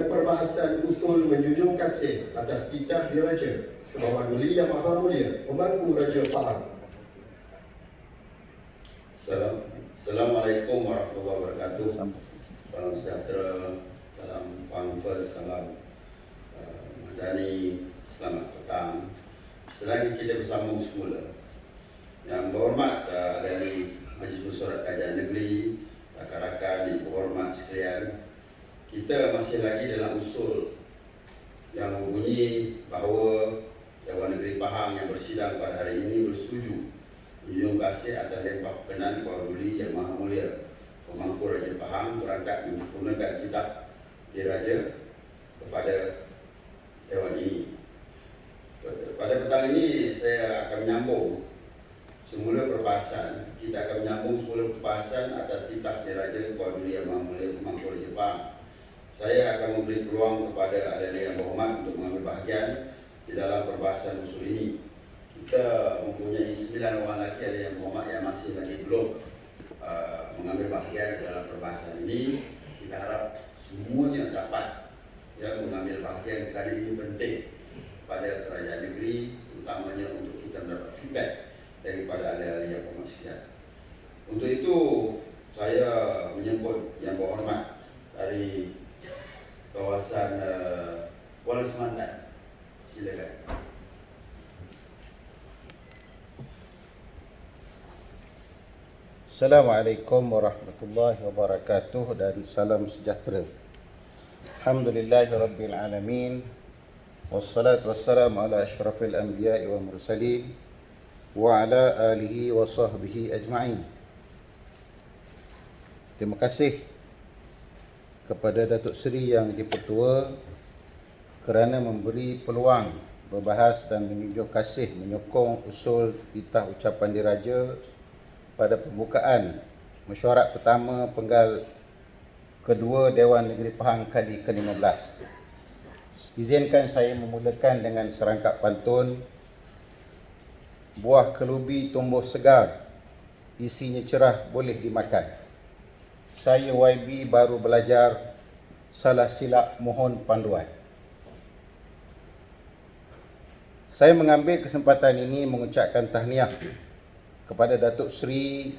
Perbahasan usul menjunjung kasih atas titah diraja Kebawah Duli Yang Maha Mulia Pemangku Raja Pahang. Assalamualaikum warahmatullahi wabarakatuh. Salam sejahtera, salam konfers, salam madani, selamat petang. Selagi kita bersama semula. Yang berhormat dari Majlis Mesyuarat Kerajaan Negeri, rakan-rakan yang berhormat sekalian, kita masih lagi dalam usul yang berbunyi bahawa Dewan Negeri Pahang yang bersidang pada hari ini bersetuju menjunjung kasih atas Lembah Perkenan Kebawah Duli Yang Maha Mulia Pemangku Raja Pahang berangkat menyempurnakan kitab diraja kepada Dewan ini. Pada petang ini saya akan menyambung semula perbahasan. Kita akan menyambung semula perbahasan atas kitab diraja Kebawah Duli Yang Maha Mulia Pemangku Raja Pahang. Saya akan memberi peluang kepada ahli yang berhormat untuk mengambil bahagian di dalam perbahasan usul ini. Kita mempunyai 9 orang lelaki ahli yang berhormat yang masih lagi belum mengambil bahagian dalam perbahasan ini. Kita harap semuanya dapat mengambil bahagian. Kali ini penting pada kerajaan negeri, terutamanya untuk kita mendapat feedback daripada ahli-ahli yang berhormat sekalian. Untuk itu saya menyebut yang berhormat dari kawasan Kuala Semantan. Silakan. Assalamualaikum warahmatullahi wabarakatuh dan salam sejahtera. Alhamdulillahirabbil alamin. Wassalatu wassalamu ala asyrafil anbiya'i wal mursalin wa ala alihi wa sahbihi ajma'in. Terima kasih kepada Datuk Seri Yang di-Pertua kerana memberi peluang berbahas dan menjunjung kasih menyokong usul titah ucapan diraja pada pembukaan mesyuarat pertama penggal kedua Dewan Negeri Pahang kali ke-15. Izinkan saya memulakan dengan serangkap pantun. Buah kelubi tumbuh segar, isinya cerah boleh dimakan. Saya YB baru belajar, salah silap mohon panduan. Saya mengambil kesempatan ini mengucapkan tahniah kepada Datuk Seri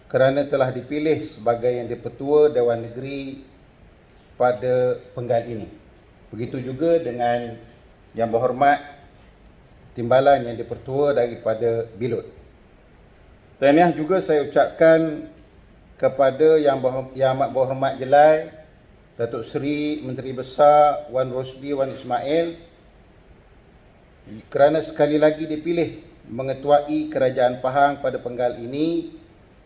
kerana telah dipilih sebagai Yang di-Pertua Dewan Negeri pada penggal ini. Begitu juga dengan Yang Berhormat Timbalan Yang di-Pertua daripada Bilut. Tahniah juga saya ucapkan kepada Yang Amat Berhormat Jelai Datuk Seri Menteri Besar Wan Rosdi Wan Ismail kerana sekali lagi dipilih mengetuai Kerajaan Pahang pada penggal ini.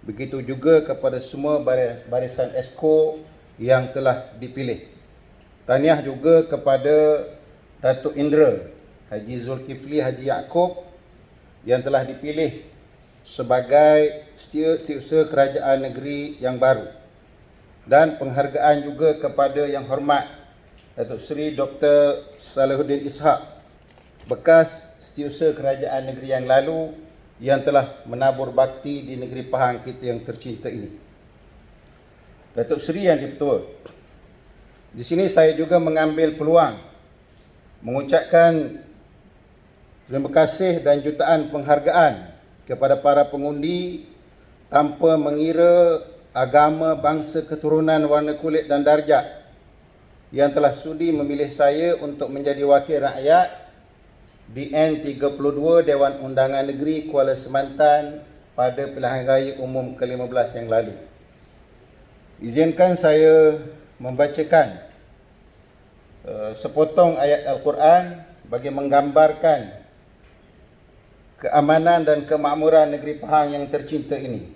Begitu juga kepada semua barisan Esko yang telah dipilih. Tahniah juga kepada Datuk Indra Haji Zulkifli Haji Yaakob yang telah dipilih sebagai Setiausaha Kerajaan Negeri yang baru. Dan penghargaan juga kepada Yang Hormat Datuk Seri Dr. Salahuddin Ishak, bekas Setiausaha Kerajaan Negeri yang lalu yang telah menabur bakti di negeri Pahang kita yang tercinta ini. Datuk Seri Yang di-Pertua, di sini saya juga mengambil peluang mengucapkan terima kasih dan jutaan penghargaan kepada para pengundi tanpa mengira agama, bangsa, keturunan, warna kulit dan darjat yang telah sudi memilih saya untuk menjadi wakil rakyat di N32 Dewan Undangan Negeri Kuala Semantan pada pilihan raya umum ke-15 yang lalu. Izinkan saya membacakan sepotong ayat Al-Quran bagi menggambarkan keamanan dan kemakmuran negeri Pahang yang tercinta ini.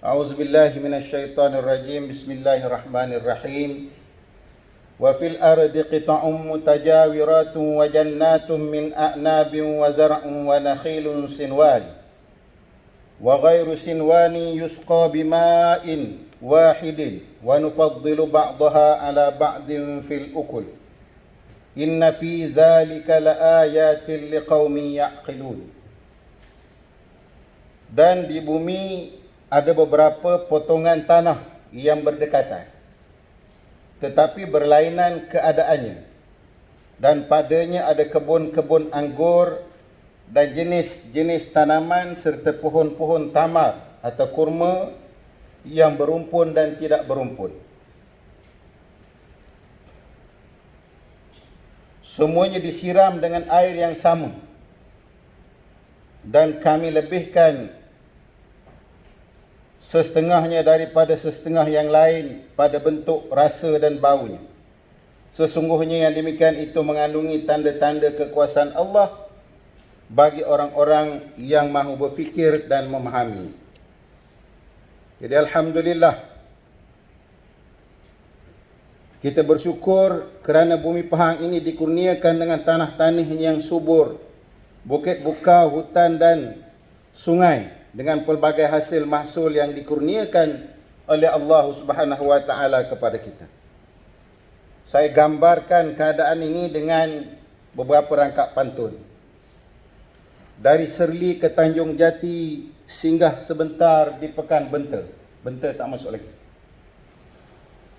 A'udzubillahi minasyaitonirrajim. Bismillahirrahmanirrahim. Wa fil ardi qita'un mutajawiratun wa jannatun min a'nabin wa zar'un wa nakhilun sinwan wa ghairu sinwani yusqa bima'in wahidin wa nufaddilu ba'daha ala ba'din fil ukul. Inna fi dhalika laayatin liqaumin ya'qilun. Dan di bumi ada beberapa potongan tanah yang berdekatan. tetapi berlainan keadaannya, dan padanya ada kebun-kebun anggur dan jenis-jenis tanaman serta pohon-pohon tamar atau kurma yang berumpun dan tidak berumpun. Semuanya disiram dengan air yang sama, dan kami lebihkan setengahnya daripada setengah yang lain pada bentuk, rasa dan baunya. Sesungguhnya yang demikian itu mengandungi tanda-tanda kekuasaan Allah bagi orang-orang yang mahu berfikir dan memahami. Jadi alhamdulillah, kita bersyukur kerana bumi Pahang ini dikurniakan dengan tanah-tanah yang subur, bukit bukau, hutan dan sungai dengan pelbagai hasil mahsul yang dikurniakan oleh Allah Subhanahu wa taala kepada kita. Saya gambarkan keadaan ini dengan beberapa rangkap pantun. Dari Serli ke Tanjung Jati, singgah sebentar di Pekan Benta. Benta tak masuk lagi.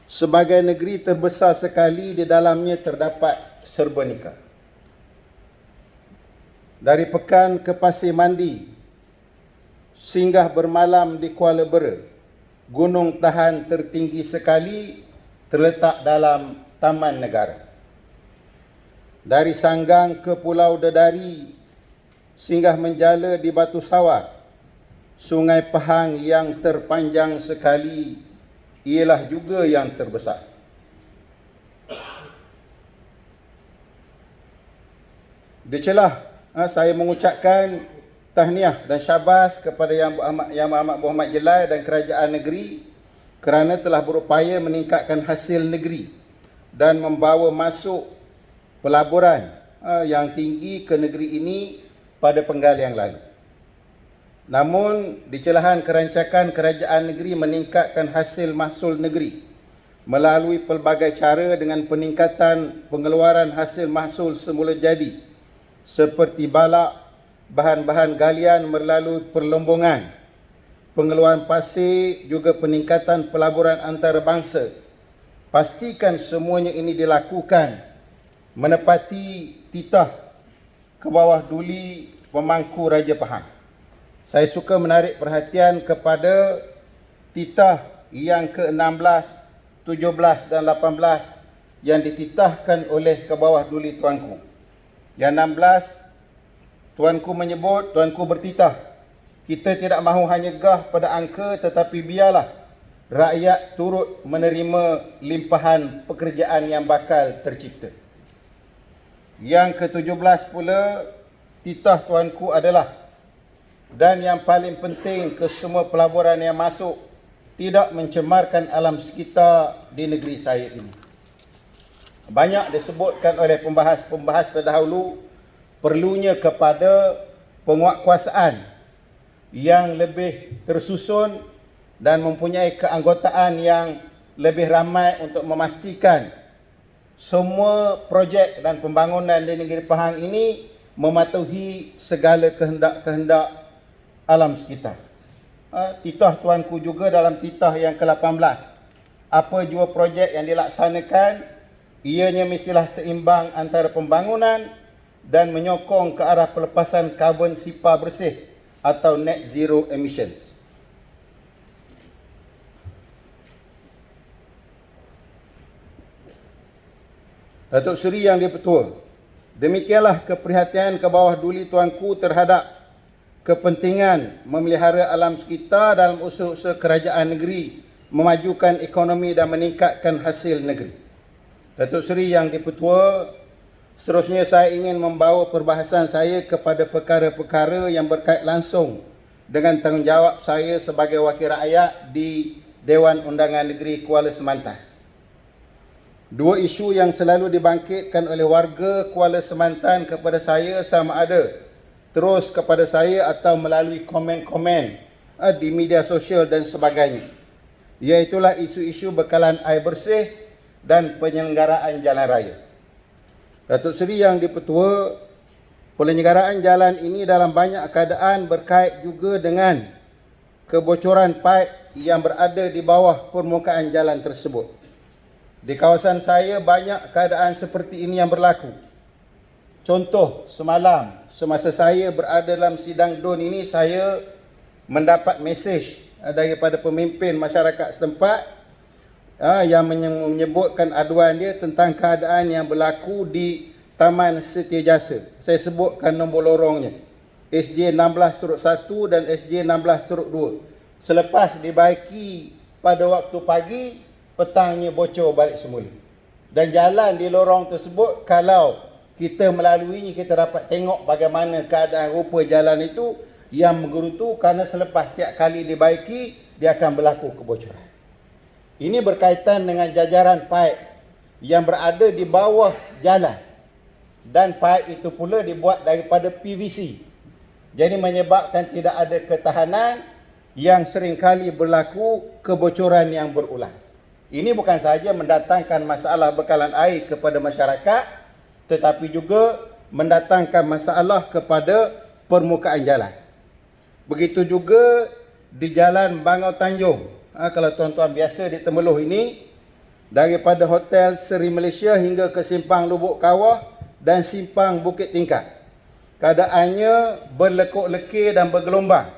Sebagai negeri terbesar sekali, di dalamnya terdapat serba nikah. Dari Pekan ke Pasir Mandi, singgah bermalam di Kuala Bera. Gunung Tahan tertinggi sekali, terletak dalam Taman Negara. Dari Sanggang ke Pulau Dedari, singgah menjala di Batu Sawar. Sungai Pahang yang terpanjang sekali ialah juga yang terbesar. Di celah saya mengucapkan tahniah dan syabas kepada Yang Amat Berhormat Jelai dan Kerajaan Negeri kerana telah berupaya meningkatkan hasil negeri dan membawa masuk pelaburan yang tinggi ke negeri ini pada penggal yang lalu. Namun, di celahan kerancakan kerajaan negeri meningkatkan hasil mahsul negeri melalui pelbagai cara dengan peningkatan pengeluaran hasil mahsul semula jadi seperti balak, bahan-bahan galian melalui perlombongan, pengeluaran pasir, juga peningkatan pelaburan antarabangsa. Pastikan semuanya ini dilakukan menepati titah ke bawah duli pemangku Raja Pahang. Saya suka menarik perhatian kepada titah yang ke-16, 17 dan 18 yang dititahkan oleh ke bawah duli Tuanku. Yang 16, Tuanku menyebut, Tuanku bertitah, kita tidak mahu hanya gah pada angka, tetapi biarlah rakyat turut menerima limpahan pekerjaan yang bakal tercipta. Yang ke-17 pula, titah Tuanku adalah, dan yang paling penting ke semua pelaburan yang masuk, tidak mencemarkan alam sekitar di negeri saya ini. Banyak disebutkan oleh pembahas-pembahas terdahulu perlunya kepada penguatkuasaan yang lebih tersusun dan mempunyai keanggotaan yang lebih ramai untuk memastikan semua projek dan pembangunan di negeri Pahang ini mematuhi segala kehendak-kehendak alam sekitar. Titah Tuanku juga dalam titah yang ke-18. Apa jua projek yang dilaksanakan, ianya mestilah seimbang antara pembangunan dan menyokong ke arah pelepasan karbon sifar bersih atau net zero emissions. Datuk Seri Yang di-Pertua, demikianlah keprihatinan ke bawah duli Tuanku terhadap kepentingan memelihara alam sekitar dalam usaha-usaha kerajaan negeri, memajukan ekonomi dan meningkatkan hasil negeri. Datuk Seri Yang di-Pertua, seterusnya saya ingin membawa perbahasan saya kepada perkara-perkara yang berkait langsung dengan tanggungjawab saya sebagai wakil rakyat di Dewan Undangan Negeri Kuala Semantan. Dua isu yang selalu dibangkitkan oleh warga Kuala Semantan kepada saya sama ada terus kepada saya atau melalui komen-komen di media sosial dan sebagainya, iaitulah isu-isu bekalan air bersih dan penyelenggaraan jalan raya. Datuk Seri Yang di-Pertua, penyelenggaraan jalan ini dalam banyak keadaan berkait juga dengan kebocoran paip yang berada di bawah permukaan jalan tersebut. Di kawasan saya banyak keadaan seperti ini yang berlaku. Contoh, semalam semasa saya berada dalam sidang DUN ini, saya mendapat mesej daripada pemimpin masyarakat setempat yang menyebutkan aduan dia tentang keadaan yang berlaku di Taman Setiajasa. Saya sebutkan nombor lorongnya, SJ16/1 dan SJ16/2. Selepas dibaiki pada waktu pagi, petangnya bocor balik semula. Dan jalan di lorong tersebut, kalau kita melaluinya, kita dapat tengok bagaimana keadaan rupa jalan itu yang menggerutu, kerana selepas setiap kali dibaiki, dia akan berlaku kebocoran. Ini berkaitan dengan jajaran paip yang berada di bawah jalan. Dan paip itu pula dibuat daripada PVC. Jadi menyebabkan tidak ada ketahanan, yang seringkali berlaku kebocoran yang berulang. Ini bukan sahaja mendatangkan masalah bekalan air kepada masyarakat, tetapi juga mendatangkan masalah kepada permukaan jalan. Begitu juga di Jalan Bangau Tanjung. Kalau tuan-tuan biasa di Temeloh ini, daripada Hotel Seri Malaysia hingga ke Simpang Lubuk Kawah dan Simpang Bukit Tingkat, keadaannya berlekuk-lekir dan bergelombang.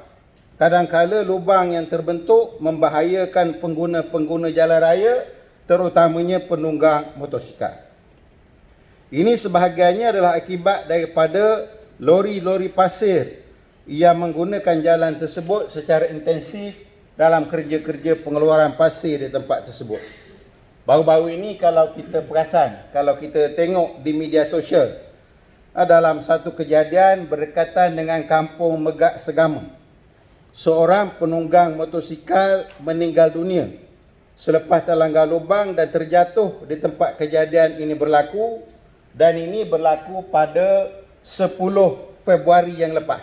Kadang-kala lubang yang terbentuk membahayakan pengguna-pengguna jalan raya, terutamanya penunggang motosikal. Ini sebahagiannya adalah akibat daripada lori-lori pasir yang menggunakan jalan tersebut secara intensif dalam kerja-kerja pengeluaran pasir di tempat tersebut. Baru-baru ini kalau kita perasan, kalau kita tengok di media sosial, dalam satu kejadian berdekatan dengan Kampung Megak Segama, seorang penunggang motosikal meninggal dunia selepas terlanggar lubang dan terjatuh di tempat kejadian ini berlaku, dan ini berlaku pada 10 Februari yang lepas,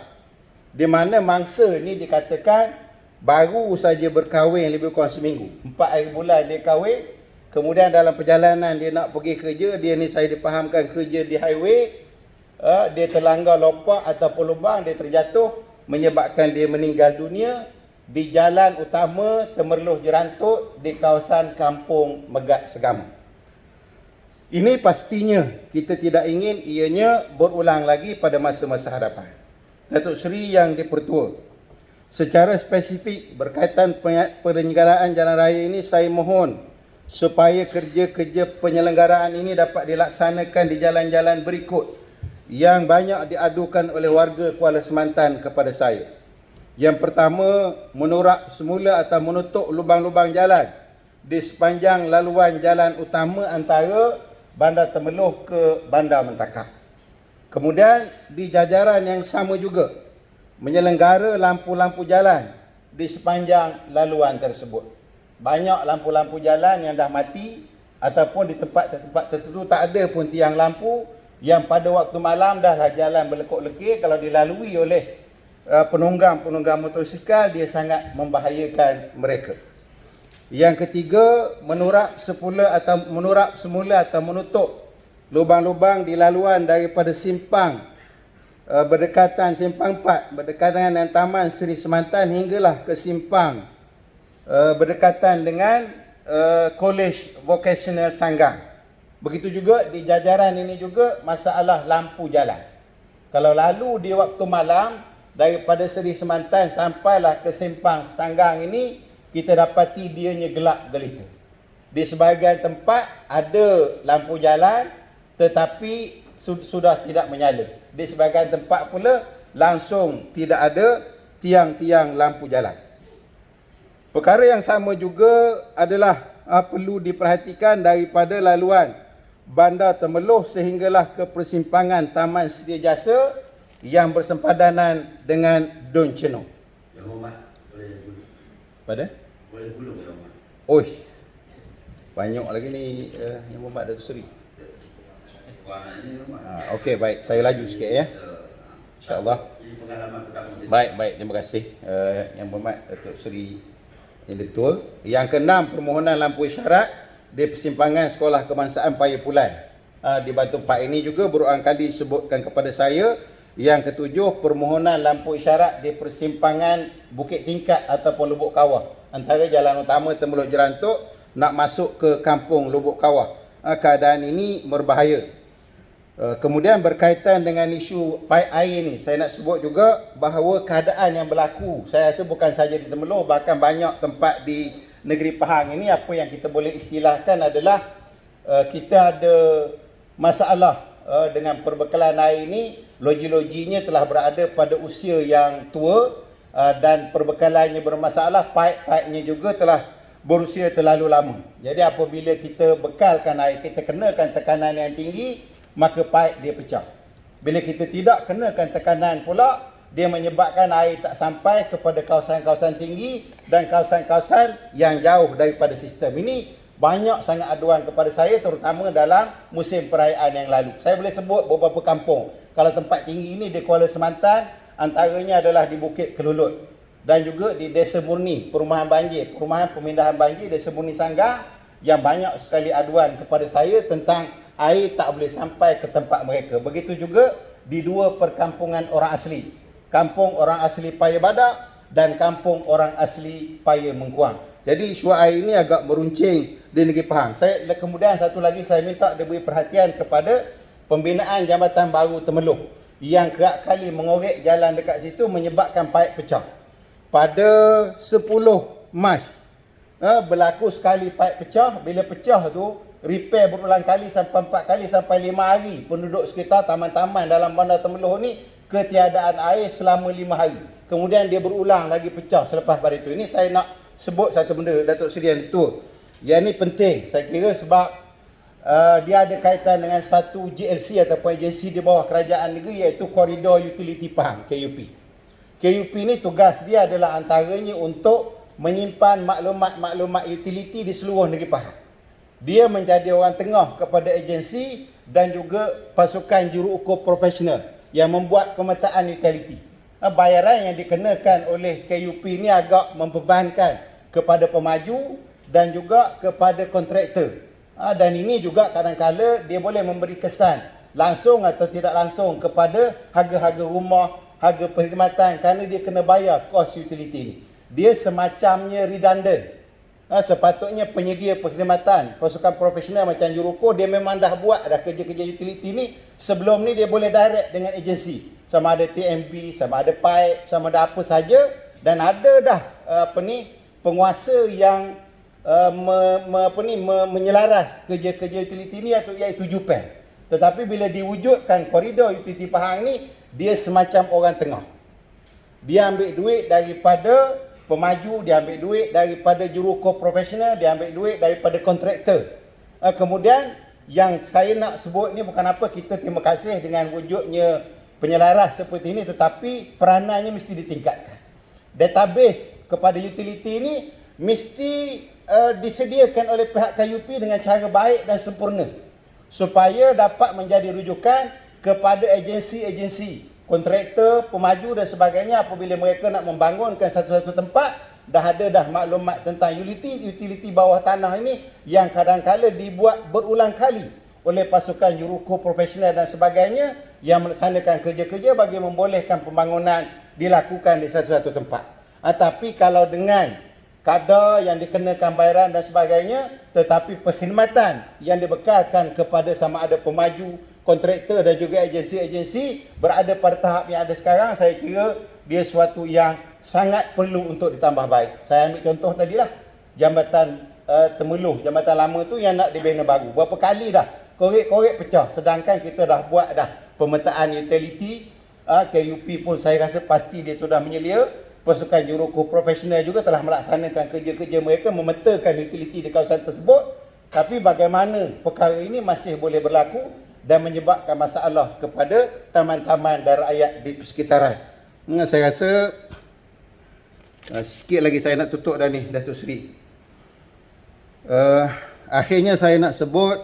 di mana mangsa ini dikatakan baru saja berkahwin lebih kurang seminggu. 4 hari bulan dia kahwin, kemudian dalam perjalanan dia nak pergi kerja, dia ni saya dipahamkan kerja di highway, dia terlanggar lopak ataupun lubang, dia terjatuh, menyebabkan dia meninggal dunia di jalan utama Temerloh Jerantut di kawasan Kampung Megak Segama. Ini pastinya kita tidak ingin ianya berulang lagi pada masa-masa hadapan. Datuk Seri Yang di-Pertua, secara spesifik berkaitan penyelenggaraan jalan raya ini, saya mohon supaya kerja-kerja penyelenggaraan ini dapat dilaksanakan di jalan-jalan berikut yang banyak diadukan oleh warga Kuala Semantan kepada saya. Yang pertama, menorak semula atau menutup lubang-lubang jalan di sepanjang laluan jalan utama antara Bandar Temeloh ke Bandar Mentakah. Kemudian di jajaran yang sama juga, menyelenggara lampu-lampu jalan di sepanjang laluan tersebut. Banyak lampu-lampu jalan yang dah mati, ataupun di tempat-tempat tertentu tak ada pun tiang lampu, yang pada waktu malam dah jalan berlekuk-lekir. Kalau dilalui oleh penunggang-penunggang motosikal, dia sangat membahayakan mereka. Yang ketiga, menurap semula atau menutup lubang-lubang di laluan daripada simpang berdekatan Simpang 4, berdekatan dengan Taman Seri Semantan, hinggalah ke simpang berdekatan dengan Kolej Vocational Sanggang. Begitu juga di jajaran ini juga masalah lampu jalan. Kalau lalu di waktu malam daripada Seri Semantan sampailah ke Simpang Sanggang ini, kita dapati dianya gelap gelita. Di sebahagian tempat ada lampu jalan tetapi sudah tidak menyala. Di sebahagian tempat pula langsung tidak ada tiang-tiang lampu jalan. Perkara yang sama juga adalah perlu diperhatikan daripada laluan Bandar Temeloh sehinggalah ke persimpangan Taman Setiajasa yang bersempadanan dengan Dun Chenong. Yang Muhammad boleh gulung. Pada? Boleh gulung Yang Muhammad. Oi, banyak lagi ni Yang Muhammad Datuk Seri. Okey, baik. Saya laju sikit ya. InsyaAllah. Ini pengalaman pertama. Baik. Terima kasih Yang Muhammad Datuk Seri Yang di-Pertua. Yang keenam, permohonan lampu isyarat di persimpangan Sekolah Kebangsaan Paya Pulai di Batu Pak ini juga berulang kali disebutkan kepada saya. Yang ketujuh, permohonan lampu isyarat di persimpangan Bukit Tingkat ataupun Lubuk Kawah antara jalan utama Temeloh Jerantut nak masuk ke kampung Lubuk Kawah. Keadaan ini berbahaya. Kemudian berkaitan dengan isu paip air ni, saya nak sebut juga bahawa keadaan yang berlaku, saya rasa bukan saja di Temerloh, bahkan banyak tempat di negeri Pahang ini, apa yang kita boleh istilahkan adalah kita ada masalah dengan perbekalan air ini. Loji-lojinya telah berada pada usia yang tua dan perbekalannya bermasalah, paip-paipnya juga telah berusia terlalu lama. Jadi apabila kita bekalkan air, kita kenakan tekanan yang tinggi, maka paip dia pecah. Bila kita tidak kenakan tekanan pula, dia menyebabkan air tak sampai kepada kawasan-kawasan tinggi dan kawasan-kawasan yang jauh daripada sistem. Ini banyak sangat aduan kepada saya, terutama dalam musim perayaan yang lalu. Saya boleh sebut beberapa kampung. Kalau tempat tinggi ini di Kuala Semantan, antaranya adalah di Bukit Kelulut dan juga di Desa Murni, perumahan banjir, perumahan pemindahan banjir Desa Murni Sanggar, yang banyak sekali aduan kepada saya tentang air tak boleh sampai ke tempat mereka. Begitu juga di dua perkampungan orang asli, kampung orang asli Paya Badak dan kampung orang asli Paya Mengkuang. Jadi isu air ini agak meruncing di negeri Pahang. Kemudian satu lagi saya minta diberi perhatian kepada pembinaan jambatan baru Temerloh yang kerap kali mengorek jalan dekat situ menyebabkan paip pecah. Pada 10 Mac berlaku sekali paip pecah. Bila pecah tu repair berulang kali sampai 4 kali sampai 5 hari. Penduduk sekitar taman-taman dalam bandar Temerloh ni ketiadaan air selama 5 hari. Kemudian dia berulang lagi pecah selepas pada itu. Ini saya nak sebut satu benda, Datuk Seri yang betul. Yang ni penting saya kira sebab dia ada kaitan dengan satu GLC ataupun agensi di bawah kerajaan negeri, iaitu Koridor Utility Pahang, KUP. KUP ni tugas dia adalah antaranya untuk menyimpan maklumat-maklumat utility di seluruh negeri Pahang. Dia menjadi orang tengah kepada agensi dan juga pasukan juruukur profesional yang membuat pemetaan utility. Bayaran yang dikenakan oleh KUP ni agak membebankan kepada pemaju dan juga kepada kontraktor. Dan ini juga kadang-kadang dia boleh memberi kesan langsung atau tidak langsung kepada harga-harga rumah, harga perkhidmatan, kerana dia kena bayar kos utility ni. Dia semacamnya redundant. Sepatutnya penyedia perkhidmatan, pasukan profesional macam jurukur, dia memang dah buat dah kerja-kerja utility ni. Sebelum ni dia boleh direct dengan agensi. Sama ada TMB, sama ada pipe, sama ada apa saja. Dan ada dah penguasa yang menyelaras kerja-kerja utility ni, iaitu JUPEN. Tetapi bila diwujudkan koridor utility Pahang ni, dia semacam orang tengah. Dia ambil duit daripada pemaju, dia ambil duit daripada jurukur profesional, dia ambil duit daripada kontraktor. Kemudian yang saya nak sebut ni bukan apa, kita terima kasih dengan wujudnya penyelaras seperti ini, tetapi peranannya mesti ditingkatkan. Database kepada utility ni mesti disediakan oleh pihak KUP dengan cara baik dan sempurna supaya dapat menjadi rujukan kepada agensi-agensi, kontraktor, pemaju dan sebagainya. Apabila mereka nak membangunkan satu-satu tempat, dah ada maklumat tentang utility bawah tanah ini yang kadang-kala dibuat berulang kali oleh pasukan jurukur profesional dan sebagainya yang melaksanakan kerja-kerja bagi membolehkan pembangunan dilakukan di satu-satu tempat. Tapi kalau dengan kadar yang dikenakan bayaran dan sebagainya, tetapi perkhidmatan yang dibekalkan kepada sama ada pemaju, kontraktor dan juga agensi-agensi berada pada tahap yang ada sekarang, saya kira dia sesuatu yang sangat perlu untuk ditambah baik. Saya ambil contoh tadilah, jambatan Temerloh, jambatan lama tu yang nak dibina baru. Berapa kali dah korek-korek pecah, sedangkan kita dah buat dah pemetaan utility. KUP pun saya rasa pasti dia sudah menyelia. Pasukan jurukur profesional juga telah melaksanakan kerja-kerja mereka memetakan utility di kawasan tersebut. Tapi bagaimana perkara ini masih boleh berlaku dan menyebabkan masalah kepada taman-taman dan rakyat di persekitaran. Saya rasa sikit lagi saya nak tutup dah ni, Datuk Seri. Akhirnya saya nak sebut,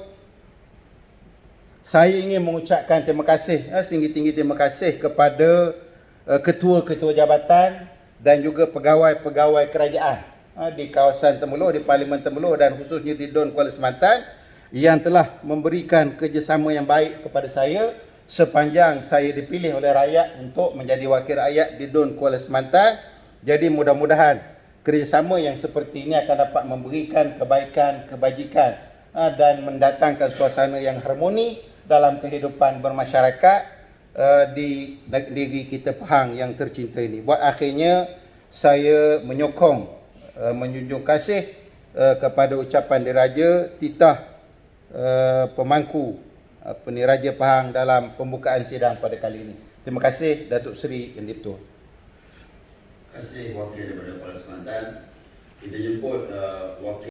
saya ingin mengucapkan terima kasih, setinggi-tinggi terima kasih kepada ketua-ketua jabatan dan juga pegawai-pegawai kerajaan di kawasan Temerloh, di Parlimen Temerloh dan khususnya di DUN Kuala Semantan yang telah memberikan kerjasama yang baik kepada saya sepanjang saya dipilih oleh rakyat untuk menjadi wakil rakyat di DUN Kuala Semantan. Jadi mudah-mudahan kerjasama yang seperti ini akan dapat memberikan kebaikan, kebajikan dan mendatangkan suasana yang harmoni dalam kehidupan bermasyarakat di negeri kita Pahang yang tercinta ini. Buat akhirnya, saya menyokong, menjunjung kasih kepada ucapan Diraja titah pemangku Peniraja Pahang dalam pembukaan sidang pada kali ini. Terima kasih Datuk Seri Yang di-Pertua. Terima kasih wakil daripada Kuala Kelantan. Kita jemput wakil